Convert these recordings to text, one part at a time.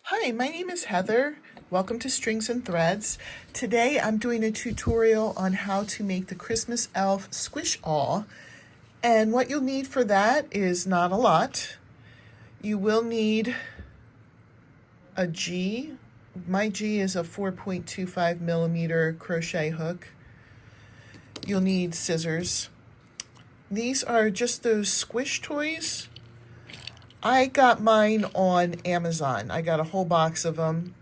Hi, my name is Heather. Welcome to Strings and Threads. Today I'm doing a tutorial on how to make the Christmas elf SquishAwe. And what you'll need for that is not a lot. You will need a G. My G is a 4.25 millimeter crochet hook. You'll need scissors. These are just those squish toys. I got mine on Amazon. I got a whole box of them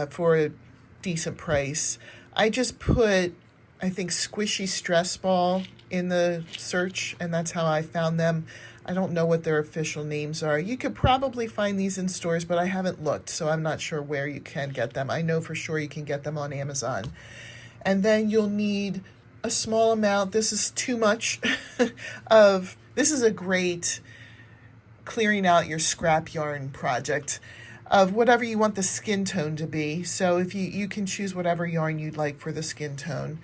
for a decent price. I just put, I think, squishy stress ball in the search, and that's how I found them. I don't know what their official names are. You could probably find these in stores, but I haven't looked, so I'm not sure where you can get them. I know for sure you can get them on Amazon. And then you'll need a small amount. This is too much this is a great clearing out your scrap yarn project of whatever you want the skin tone to be. So if you can choose whatever yarn you'd like for the skin tone.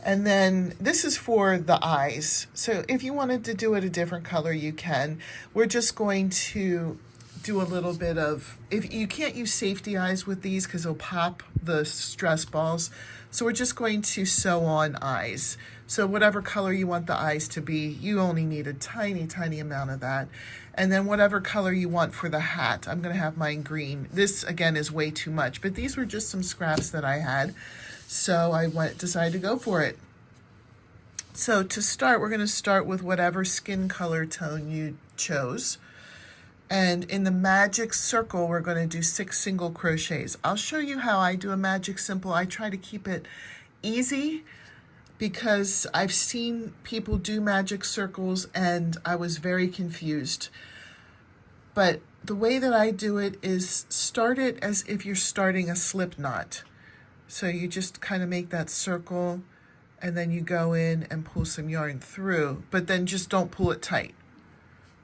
And then this is for the eyes. So if you wanted to do it a different color, you can. We're just going to do a little bit of, if you can't use safety eyes with these because they'll pop the stress balls. So we're just going to sew on eyes. So whatever color you want the eyes to be, you only need a tiny, tiny amount of that. And then whatever color you want for the hat. I'm gonna have mine green. This again is way too much, but these were just some scraps that I had. So I decided to go for it. So to start, we're gonna start with whatever skin color tone you chose. And in the magic circle, we're going to do 6 single crochets. I'll show you how I do a magic simple. I try to keep it easy because I've seen people do magic circles and I was very confused. But the way that I do it is start it as if you're starting a slip knot. So you just kind of make that circle and then you go in and pull some yarn through, but then just don't pull it tight.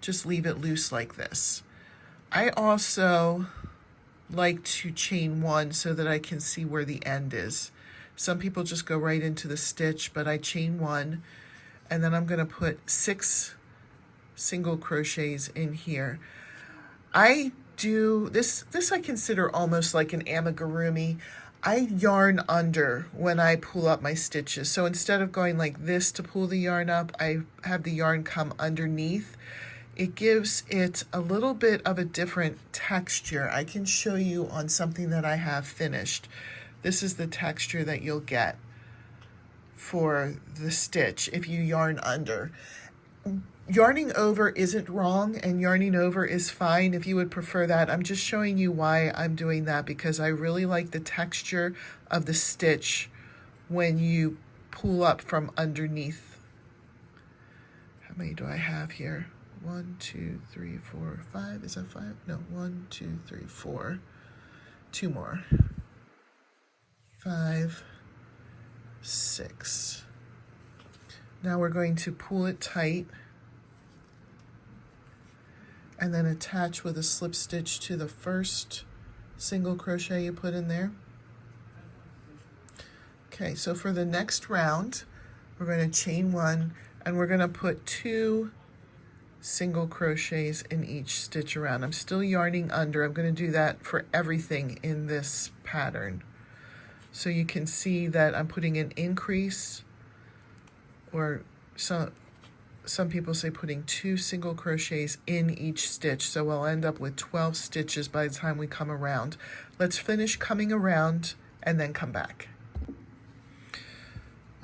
Just leave it loose like this. I also like to chain 1 so that I can see where the end is. Some people just go right into the stitch, but I chain 1, and then I'm going to put 6 single crochets in here. I do this I consider almost like an amigurumi. I yarn under when I pull up my stitches. So instead of going like this to pull the yarn up, I have the yarn come underneath. It gives it a little bit of a different texture. I can show you on something that I have finished. This is the texture that you'll get for the stitch if you yarn under. Yarning over isn't wrong and yarning over is fine if you would prefer that. I'm just showing you why I'm doing that because I really like the texture of the stitch when you pull up from underneath. How many do I have here? 1, 2, 3, 4, 5. Is that 5? No, 1, 2, 3, 4. 2 more. 5, 6. Now we're going to pull it tight and then attach with a slip stitch to the first single crochet you put in there. Okay, so for the next round, we're going to chain 1 and we're going to put 2 single crochets in each stitch around. I'm still yarning under. I'm going to do that for everything in this pattern. So you can see that I'm putting an increase, or some people say putting 2 single crochets in each stitch. So we'll end up with 12 stitches by the time we come around. Let's finish coming around and then come back.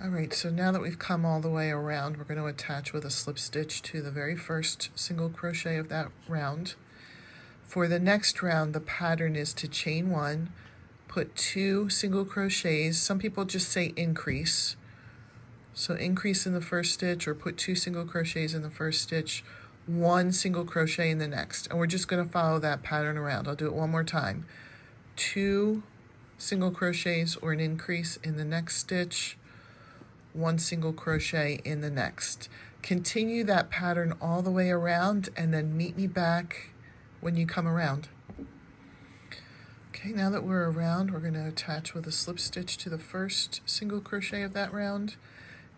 All right, so now that we've come all the way around, we're going to attach with a slip stitch to the very first single crochet of that round. For the next round, the pattern is to chain 1, put 2 single crochets. Some people just say increase. So increase in the first stitch or put 2 single crochets in the first stitch, 1 single crochet in the next. And we're just going to follow that pattern around. I'll do it one more time. 2 single crochets or an increase in the next stitch, 1 single crochet in the next. Continue that pattern all the way around and then meet me back when you come around. Okay, now that we're around, we're going to attach with a slip stitch to the first single crochet of that round,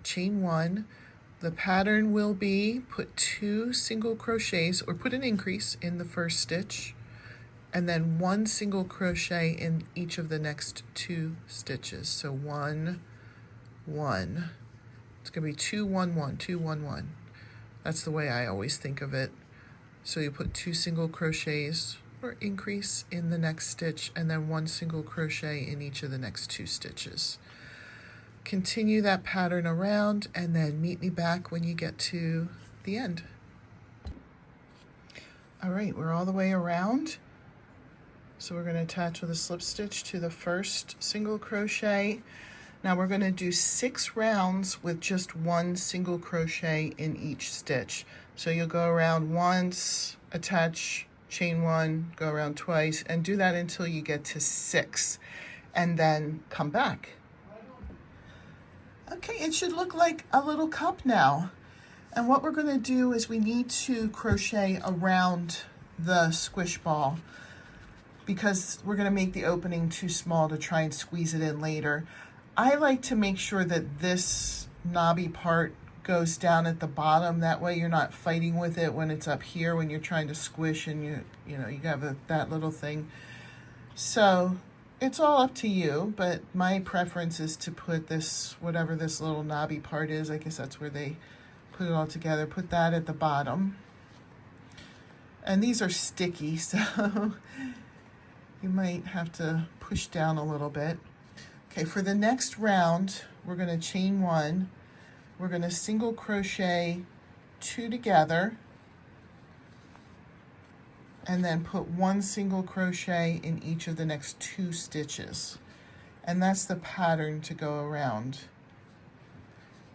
chain 1. The pattern will be put 2 single crochets or put an increase in the first stitch, and then 1 single crochet in each of the next 2 stitches. So 1, 1. It's going to be 2, 1, 1, 2, 1, 1. That's the way I always think of it. So you put 2 single crochets or increase in the next stitch, and then 1 single crochet in each of the next 2 stitches. Continue that pattern around, and then meet me back when you get to the end. All right, we're all the way around. So we're going to attach with a slip stitch to the first single crochet. Now we're going to do 6 rounds with just 1 single crochet in each stitch. So you'll go around once, attach, chain 1, go around twice, and do that until you get to 6, and then come back. Okay, it should look like a little cup now. And what we're going to do is we need to crochet around the squish ball, because we're going to make the opening too small to try and squeeze it in later. I like to make sure that this knobby part goes down at the bottom. That way you're not fighting with it when it's up here when you're trying to squish and you have that little thing. So it's all up to you, but my preference is to put this, whatever this little knobby part is, I guess that's where they put it all together, put that at the bottom. And these are sticky, so you might have to push down a little bit. Okay, for the next round, we're going to chain 1. We're going to single crochet 2 together, and then put 1 single crochet in each of the next 2 stitches. And that's the pattern to go around.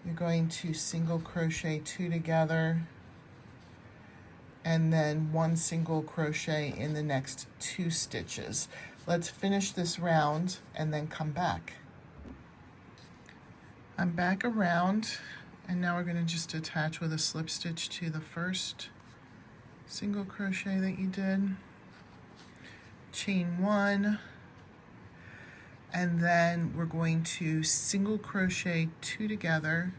You're going to single crochet 2 together, and then 1 single crochet in the next 2 stitches. Let's finish this round and then come back. I'm back around, and now we're going to just attach with a slip stitch to the first single crochet that you did. Chain 1, and then we're going to single crochet 2 together,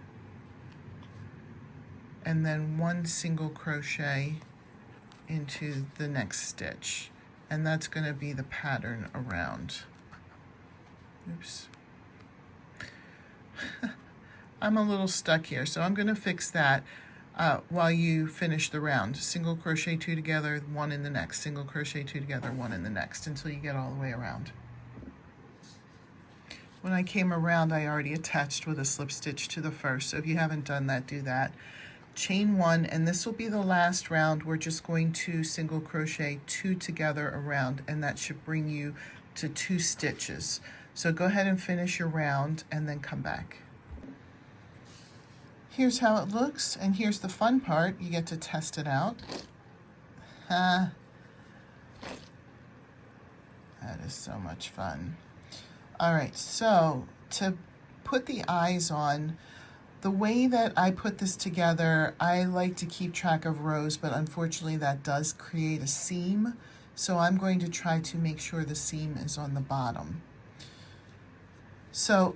and then 1 single crochet into the next stitch. And that's going to be the pattern around. Oops. I'm a little stuck here, so I'm going to fix that while you finish the round. Single crochet 2 together, 1 in the next. Single crochet 2 together, 1 in the next, until you get all the way around. When I came around, I already attached with a slip stitch to the first, so if you haven't done that, do that. Chain 1, and this will be the last round. We're just going to single crochet 2 together around, and that should bring you to 2 stitches. So go ahead and finish your round and then come back. Here's how it looks, and here's the fun part. You get to test it out. That is so much fun. All right, so to put the eyes on, the way that I put this together, I like to keep track of rows, but unfortunately that does create a seam. So I'm going to try to make sure the seam is on the bottom. So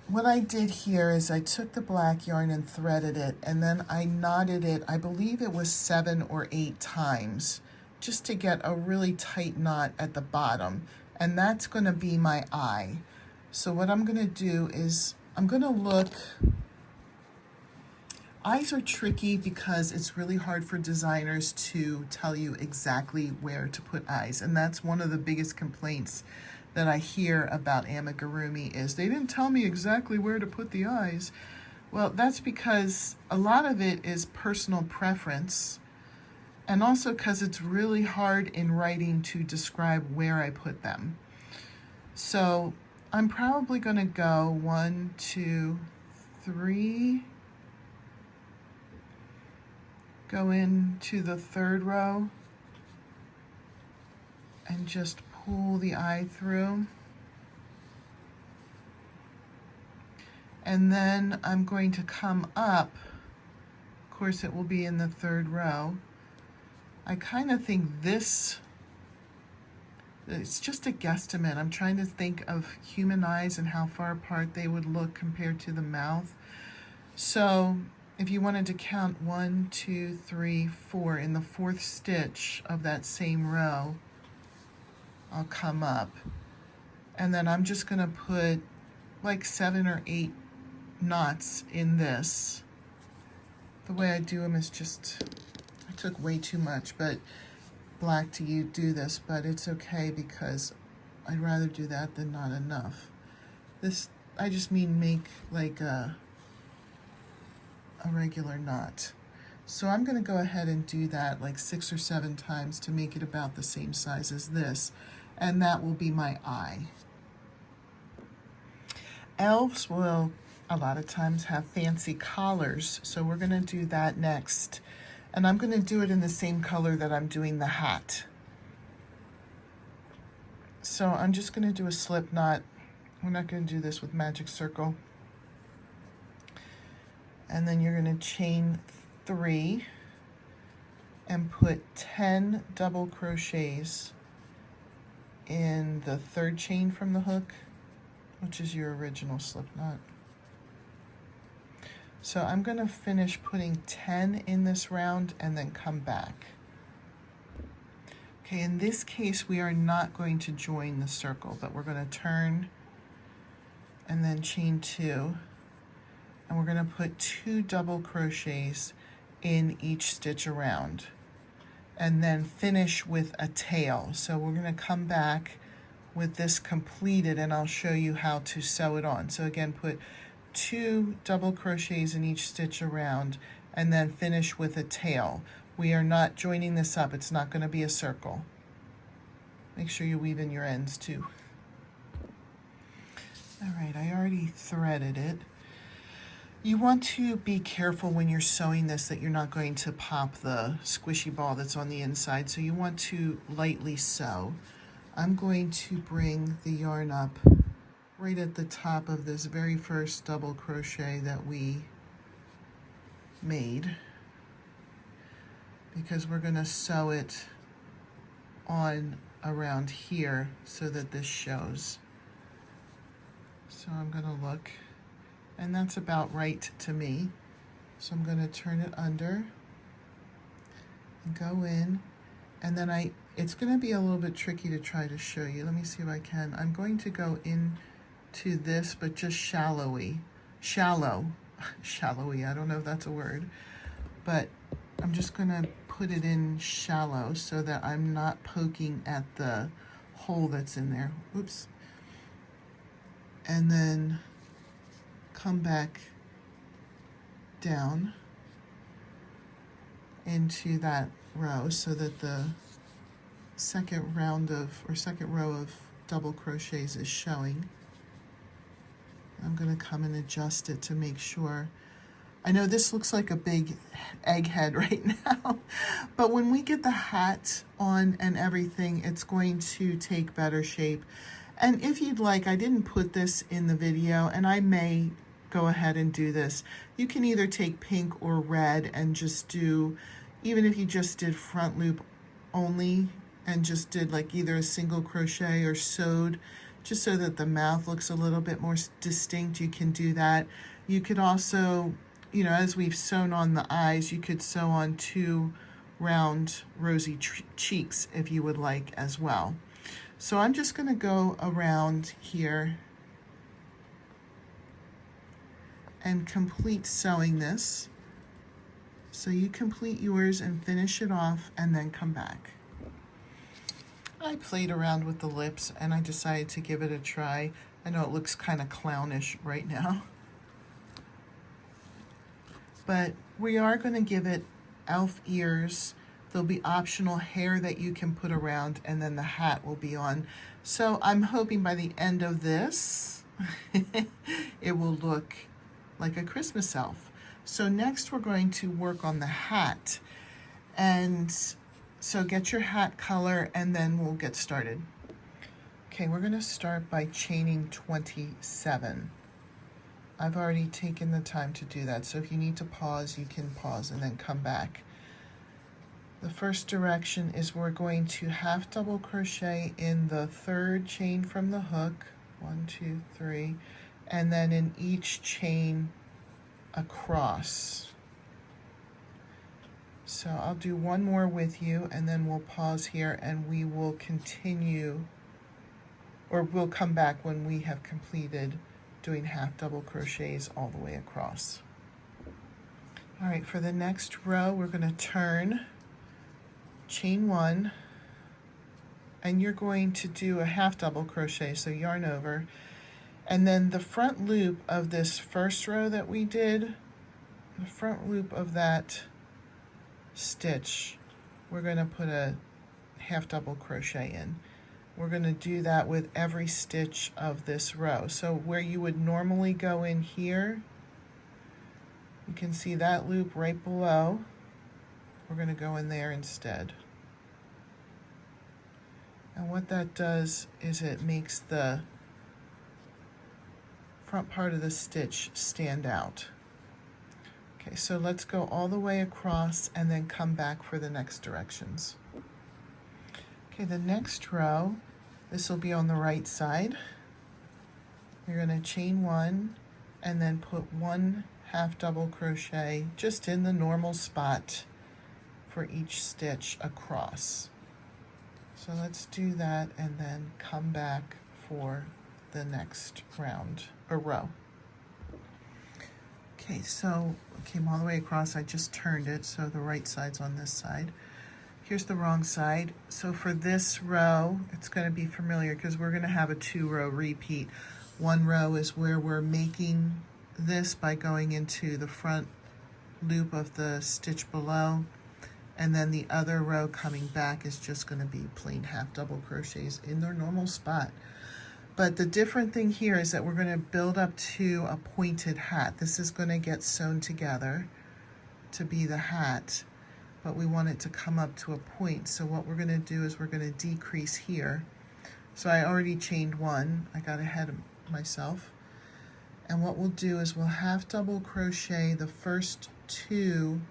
what I did here is I took the black yarn and threaded it, and then I knotted it, I believe it was 7 or 8 times, just to get a really tight knot at the bottom. And that's going to be my eye. So what I'm going to do is I'm going to look. Eyes are tricky because it's really hard for designers to tell you exactly where to put eyes, and that's one of the biggest complaints that I hear about Amigurumi is they didn't tell me exactly where to put the eyes. Well, that's because a lot of it is personal preference, and also because it's really hard in writing to describe where I put them. So I'm probably going to go 1, 2, 3, go into the 3rd row and just pull the eye through. And then I'm going to come up. Of course, it will be in the 3rd row. I kind of think this, it's just a guesstimate. I'm trying to think of human eyes and how far apart they would look compared to the mouth. So if you wanted to count 1, 2, 3, 4 in the 4th stitch of that same row, I'll come up, and then I'm just going to put like 7 or 8 knots in this. The way I do them is just, I took way too much, but black to you do this, but it's okay because I'd rather do that than not enough. This, I just mean make like a regular knot. So I'm going to go ahead and do that like 6 or 7 times to make it about the same size as this, and that will be my eye. Elves will a lot of times have fancy collars, so we're going to do that next. And I'm going to do it in the same color that I'm doing the hat. So I'm just going to do a slip knot. We're not going to do this with magic circle. And then you're going to chain 3 and put 10 double crochets in the 3rd chain from the hook, which is your original slip knot. So I'm going to finish putting 10 in this round and then come back. Okay, in this case we are not going to join the circle, but we're going to turn and then chain 2, and we're going to put 2 double crochets in each stitch around, and then finish with a tail. So we're going to come back with this completed, and I'll show you how to sew it on. So again, put 2 double crochets in each stitch around, and then finish with a tail. We are not joining this up. It's not going to be a circle. Make sure you weave in your ends too. All right, I already threaded it. You want to be careful when you're sewing this that you're not going to pop the squishy ball that's on the inside, so you want to lightly sew. I'm going to bring the yarn up right at the top of this very first double crochet that we made, because we're going to sew it on around here so that this shows. So I'm going to look, and that's about right to me. So I'm going to turn it under and go in, and then it's going to be a little bit tricky to try to show you. Let me see if I can. I'm going to go into this, but just shallowy, I don't know if that's a word, but I'm just going to put it in shallow so that I'm not poking at the hole that's in there. Oops. And then come back down into that row so that the second row of double crochets is showing. I'm going to come and adjust it to make sure. I know this looks like a big egghead right now, but when we get the hat on and everything, it's going to take better shape. And if you'd like, I didn't put this in the video, and I may go ahead and do this. You can either take pink or red and just do, even if you just did front loop only and just did like either a single crochet or sewed, just so that the mouth looks a little bit more distinct, you can do that. You could also, you know, as we've sewn on the eyes, you could sew on 2 round rosy cheeks if you would like as well. So I'm just going to go around here and complete sewing this. So you complete yours and finish it off and then come back. I played around with the lips and I decided to give it a try. I know it looks kind of clownish right now, but we are going to give it elf ears. There'll be optional hair that you can put around, and then the hat will be on. So I'm hoping by the end of this, it will look like a Christmas elf. So next we're going to work on the hat. And so get your hat color and then we'll get started. Okay, we're going to start by chaining 27. I've already taken the time to do that, so if you need to pause, you can pause and then come back. The first direction is we're going to half double crochet in the 3rd chain from the hook, 1, 2, 3, and then in each chain across. So I'll do one more with you and then we'll pause here and we will continue or we'll come back when we have completed doing half double crochets all the way across. All right, for the next row, we're going to turn, chain 1, and you're going to do a half double crochet, so yarn over, and then the front loop of this first row that we did, the front loop of that stitch, we're going to put a half double crochet in. We're going to do that with every stitch of this row. So where you would normally go in here, you can see that loop right below. We're going to go in there instead. And what that does is it makes the front part of the stitch stand out. Okay, so let's go all the way across and then come back for the next directions. Okay, the next row, this will be on the right side. You're going to chain 1 and then put 1 half double crochet just in the normal spot for each stitch across. So let's do that and then come back for the next round or row. Okay, so I came all the way across. I just turned it so the right side's on this side. Here's the wrong side. So for this row, it's going to be familiar because we're going to have a 2-row repeat. One row is where we're making this by going into the front loop of the stitch below, and then the other row coming back is just going to be plain half double crochets in their normal spot. But the different thing here is that we're going to build up to a pointed hat. This is going to get sewn together to be the hat, but we want it to come up to a point. So what we're going to do is we're going to decrease here. So I already chained 1. I got ahead of myself. And what we'll do is we'll half double crochet the first 2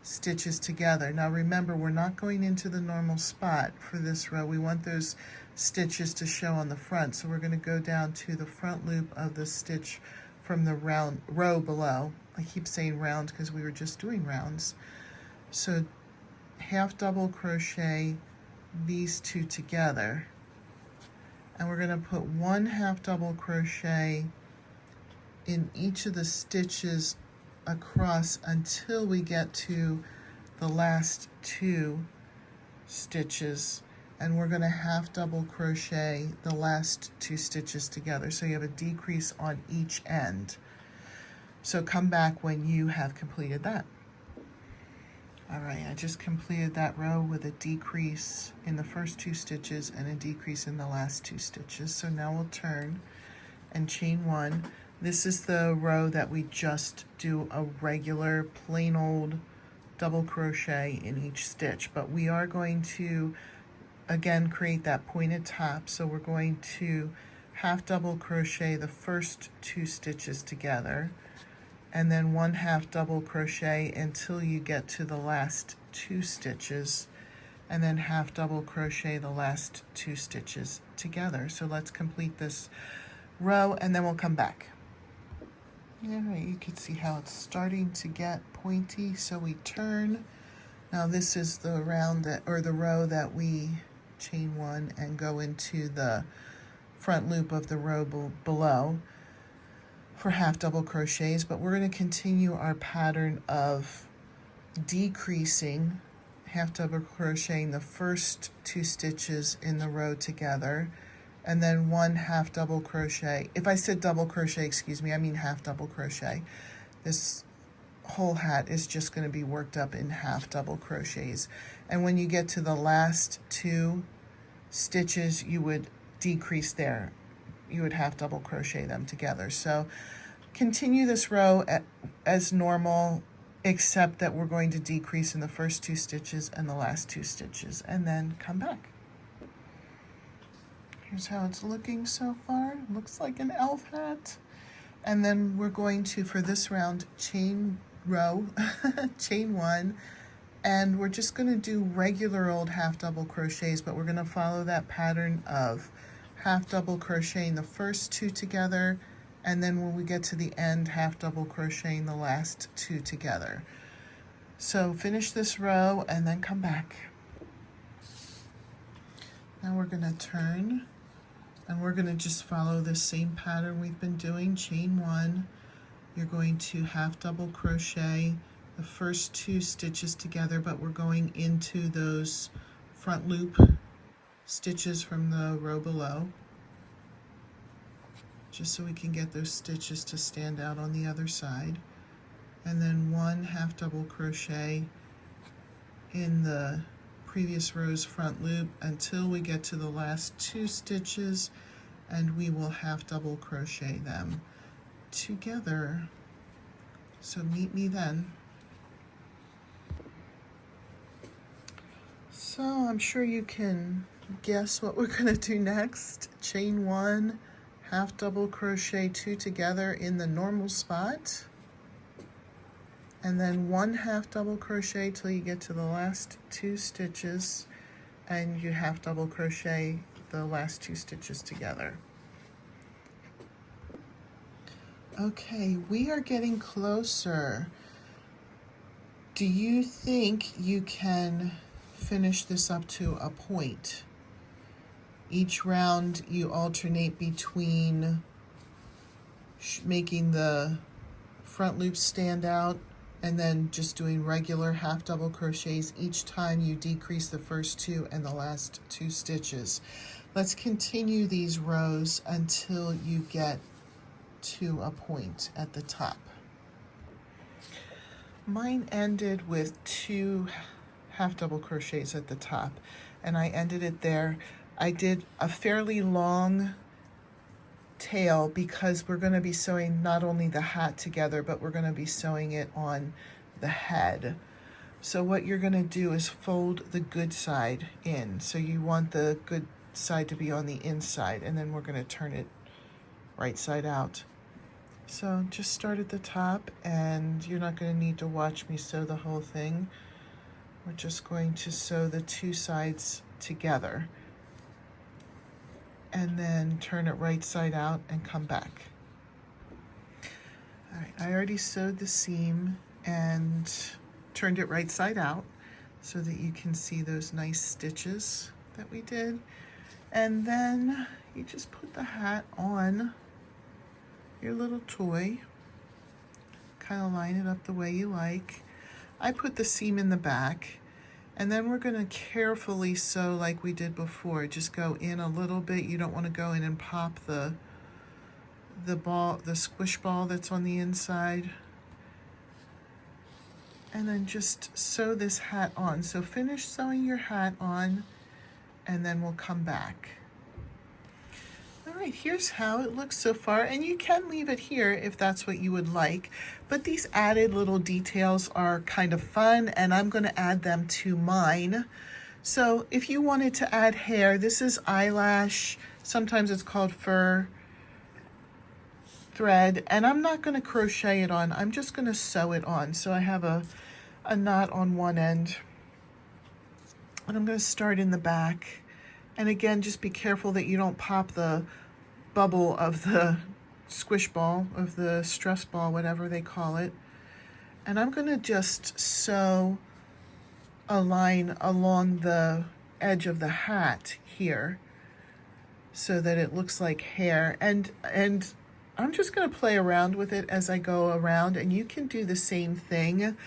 stitches together. Now remember, we're not going into the normal spot for this row. We want those stitches to show on the front. So we're going to go down to the front loop of the stitch from the round row below. I keep saying round because we were just doing rounds. So half double crochet these 2 together, and we're going to put 1 half double crochet in each of the stitches across until we get to the last 2 stitches, and we're going to half double crochet the last 2 stitches together, so you have a decrease on each end. So come back when you have completed that. All right, I just completed that row with a decrease in the first 2 stitches and a decrease in the last 2 stitches. So now we'll turn and chain 1. This is the row that we just do a regular plain old double crochet in each stitch, but we are going to again create that pointed top. So we're going to half double crochet the first 2 stitches together, and then 1 half double crochet until you get to the last 2 stitches, and then half double crochet the last 2 stitches together. So let's complete this row and then we'll come back. All right, you can see how it's starting to get pointy. So we turn. Now this is the round that, or the row that we chain 1 and go into the front loop of the row below for half double crochets, but we're going to continue our pattern of decreasing, half double crocheting the first 2 stitches in the row together, and then 1 half double crochet. If I said double crochet, excuse me, I mean half double crochet. This whole hat is just going to be worked up in half double crochets. And when you get to the last 2 stitches, you would decrease there. You would half double crochet them together. So continue this row as normal, except that we're going to decrease in the first 2 stitches and the last 2 stitches, and then come back. Here's how it's looking so far. Looks like an elf hat. And then we're going to, for this round, chain row, chain 1, and we're just going to do regular old half double crochets, but we're going to follow that pattern of half double crocheting the first 2 together, and then when we get to the end, half double crocheting the last 2 together. So finish this row and then come back. Now we're going to turn And we're going to just follow the same pattern we've been doing. Chain 1, you're going to half double crochet the first 2 stitches together, but we're going into those front loop stitches from the row below, just so we can get those stitches to stand out on the other side. And then 1 half double crochet in the previous row's front loop until we get to the last 2 stitches, and we will half double crochet them together. So meet me then. So I'm sure you can guess what we're going to do next. Chain 1, half double crochet 2 together in the normal spot, and then 1 half double crochet till you get to the last 2 stitches, and you half double crochet the last 2 stitches together. Okay, we are getting closer. Do you think you can finish this up to a point? Each round you alternate between making the front loop stand out and then just doing regular half double crochets each time you decrease the first 2 and the last 2 stitches. Let's continue these rows until you get to a point at the top. Mine ended with 2 half double crochets at the top, and I ended it there. I did a fairly long tail because we're going to be sewing not only the hat together, but we're going to be sewing it on the head. So what you're going to do is fold the good side in. So you want the good side to be on the inside, and then we're going to turn it right side out. So just start at the top, and you're not going to need to watch me sew the whole thing. We're just going to sew the 2 sides together, and then turn it right side out and come back. All right, I already sewed the seam and turned it right side out so that you can see those nice stitches that we did. And then you just put the hat on your little toy, kind of line it up the way you like. I put the seam in the back, and then we're going to carefully sew like we did before. Just go in a little bit. You don't want to go in and pop the ball, the squish ball that's on the inside. And then just sew this hat on. So finish sewing your hat on, and then we'll come back. All right, here's how it looks so far, and you can leave it here if that's what you would like, but these added little details are kind of fun, and I'm going to add them to mine. So if you wanted to add hair, this is eyelash, sometimes it's called fur thread, and I'm not going to crochet it on, I'm just going to sew it on. So I have a knot on one end, and I'm going to start in the back. And again, just be careful that you don't pop the bubble of the squish ball, of the stress ball, whatever they call it. And I'm going to just sew a line along the edge of the hat here so that it looks like hair. And I'm just going to play around with it as I go around, and you can do the same thing.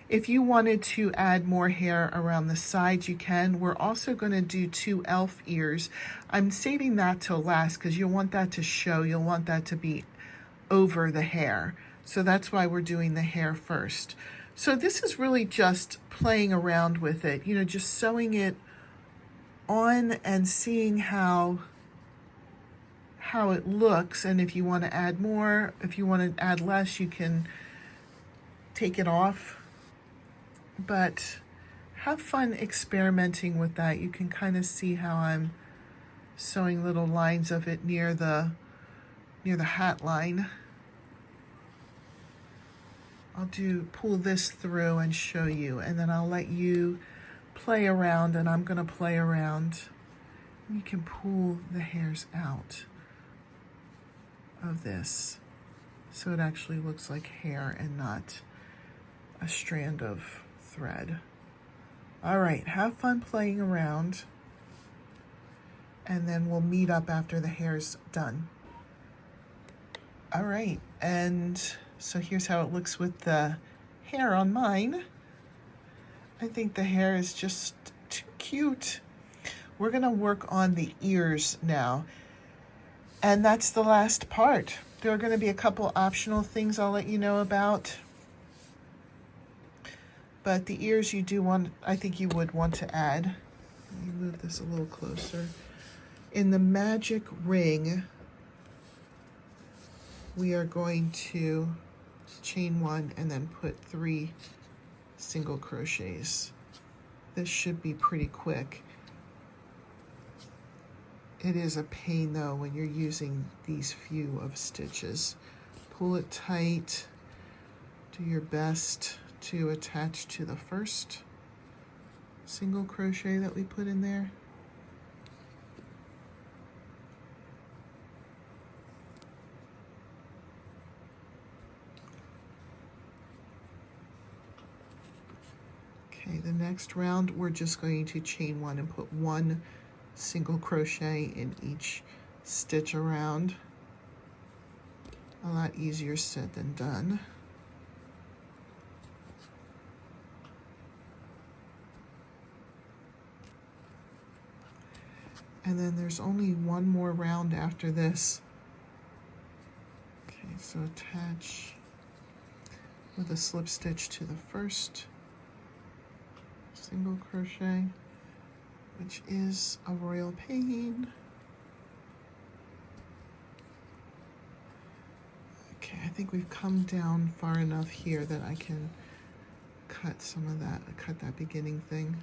If you wanted to add more hair around the sides, you can. We're also going to do 2 elf ears. I'm saving that till last because you'll want that to show. You'll want that to be over the hair. So that's why we're doing the hair first. So this is really just playing around with it, you know, just sewing it on and seeing how it looks. And if you want to add more, if you want to add less, you can take it off. But have fun experimenting with that. You can kind of see how I'm sewing little lines of it near the hat line. I'll pull this through and show you, and then I'll let you play around, and I'm going to play around. You can pull the hairs out of this so it actually looks like hair and not a strand of thread. All right, have fun playing around. and then we'll meet up after the hair's done. All right, and so here's how it looks with the hair on mine. I think the hair is just too cute. We're gonna work on the ears now, and that's the last part. There are gonna be a couple optional things I'll let you know about, but the ears you do want, I think you would want to add. Let me move this a little closer. In the magic ring, we are going to chain 1 and then put 3 single crochets. This should be pretty quick. It is a pain though when you're using these few of stitches. Pull it tight, do your best to attach to the first single crochet that we put in there. Okay, the next round we're just going to chain 1 and put 1 single crochet in each stitch around. A lot easier said than done. And then there's only one more round after this. Okay, so attach with a slip stitch to the first single crochet, which is a royal pain. Okay, I think we've come down far enough here that I can cut some of that, cut that beginning thing.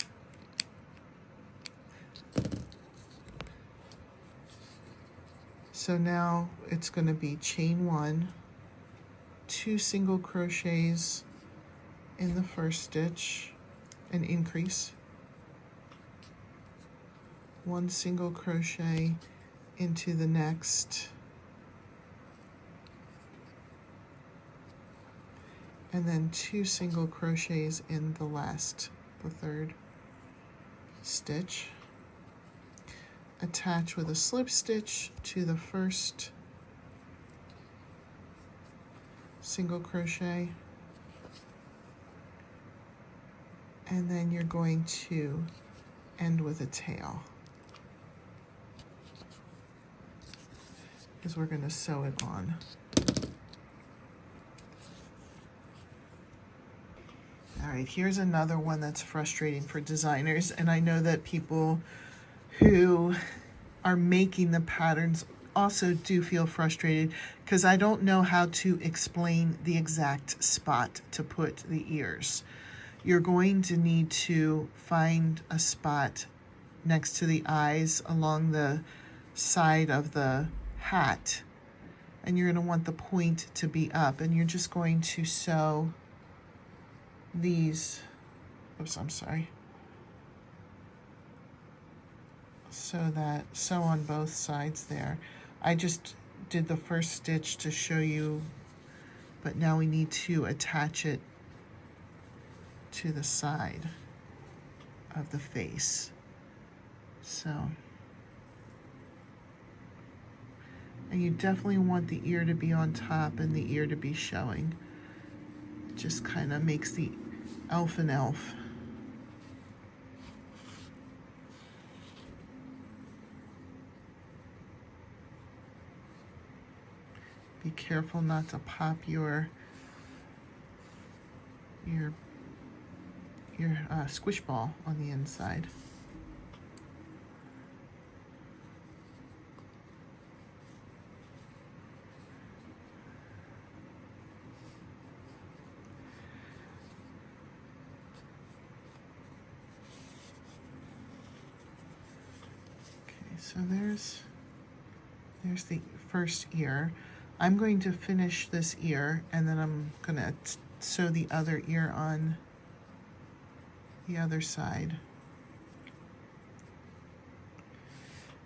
So now it's going to be chain 1, 2 single crochets in the first stitch, and increase, 1 single crochet into the next, and then 2 single crochets in the last, the third stitch. Attach with a slip stitch to the first single crochet, and then you're going to end with a tail, because we're going to sew it on. All right, here's another one that's frustrating for designers, and I know that people who are making the patterns also do feel frustrated, because I don't know how to explain the exact spot to put the ears. You're going to need to find a spot next to the eyes along the side of the hat, and you're going to want the point to be up, and you're just going to sew these, oops, I'm sorry, sew on both sides there. I just did the first stitch to show you, but now we need to attach it to the side of the face. So, and you definitely want the ear to be on top and the ear to be showing. It just kind of makes the elf an elf. Be careful not to pop your squish ball on the inside. Okay, so there's the first ear. I'm going to finish this ear, and then I'm going to sew the other ear on the other side,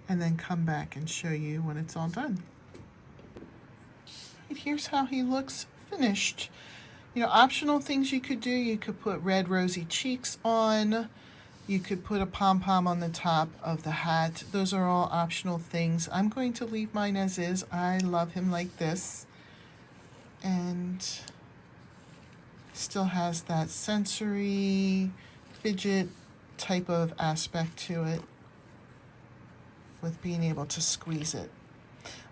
and then come back and show you when it's all done. And here's how he looks finished. You know, optional things you could do, you could put red rosy cheeks on. You could put a pom-pom on the top of the hat. Those are all optional things. I'm going to leave mine as is. I love him like this. And still has that sensory fidget type of aspect to it with being able to squeeze it.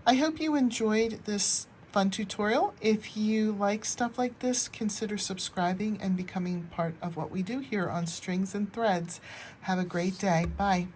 I hope you enjoyed this fun tutorial. If you like stuff like this, consider subscribing and becoming part of what we do here on Strings and Threads. Have a great day. Bye.